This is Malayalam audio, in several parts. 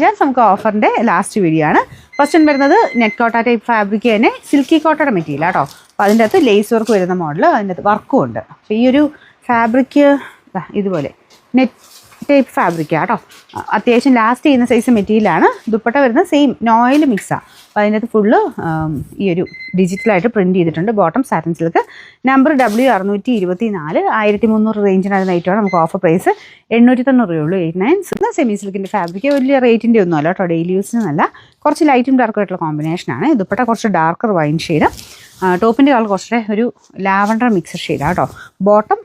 ജാൻസ് നമുക്ക് ഓഫറിൻ്റെ ലാസ്റ്റ് വീഡിയോ ആണ്. ഫസ്റ്റ് വരുന്നത് നെറ്റ് കോട്ട ടൈപ്പ് ഫാബ്രിക് തന്നെ സിൽക്കി കോട്ടയുടെ മെറ്റീരിയൽ കേട്ടോ. അപ്പോൾ അതിൻ്റെ അകത്ത് ലേസ് വർക്ക് വരുന്ന മോഡൽ, അതിൻ്റെ അകത്ത് വർക്കും ഉണ്ട്. അപ്പോൾ ഈ ഒരു ഫാബ്രിക് ഇതുപോലെ നെറ്റ് ടൈപ്പ് ഫാബ്രിക്കാണ് കേട്ടോ. അത്യാവശ്യം ലാസ്റ്റ് ചെയ്യുന്ന സൈസ് മെറ്റീരിയലാണ്. ദുപ്പട്ട വരുന്നത് സെയിം നോയിൽ മിക്സാണ്. അപ്പോൾ അതിൻ്റെ അകത്ത് ഫുള്ള് ഈ ഒരു ഡിജിറ്റലായിട്ട് പ്രിൻറ്റ് ചെയ്തിട്ടുണ്ട്. Bottom satin silk, number W624, 1300 റേഞ്ചിനാണ് ഐറ്റമാണ്. നമുക്ക് ഓഫർ പ്രൈസ് 890 രൂപയുള്ളൂ. 89 സെമി സിൽക്കിൻ്റെ ഫാബ്രിക് വലിയ റേറ്റിൻ്റെ ഒന്നും അല്ല കേട്ടോ, ഡെയിലി യൂസിനല്ല. കുറച്ച് ലൈറ്റും ഡാർക്കും ആയിട്ടുള്ള കോമ്പിനേഷനാണ്. ദുപ്പട്ട കുറച്ച് ഡാർക്കർ വൈൻ ഷെയ്ഡ്, ടോപ്പിൻ്റെ കളർ കുറച്ചുകൂടെ ഒരു ലാവൻഡർ മിക്സഡ് ഷെയ്ഡാണ് കേട്ടോ. ബോട്ടം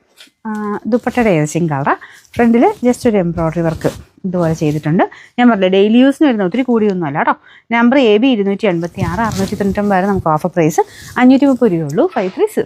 ദുപ്പട്ടയുടെ ഏകദേശം കളറാണ്. ഫ്രണ്ടിൽ ജസ്റ്റ് ഒരു എംബ്രോയ്ഡറി വർക്ക് ഇതുപോലെ ചെയ്തിട്ടുണ്ട്. ഞാൻ പറഞ്ഞില്ല ഡെയിലി യൂസിന് വരുന്ന ഒത്തിരി കൂടിയൊന്നും അല്ല കേട്ടോ. നമ്പർ AB 286, 699 വരെ നമുക്ക് ഓഫർ പ്രൈസ് 530 രൂപയുള്ളൂ. 530.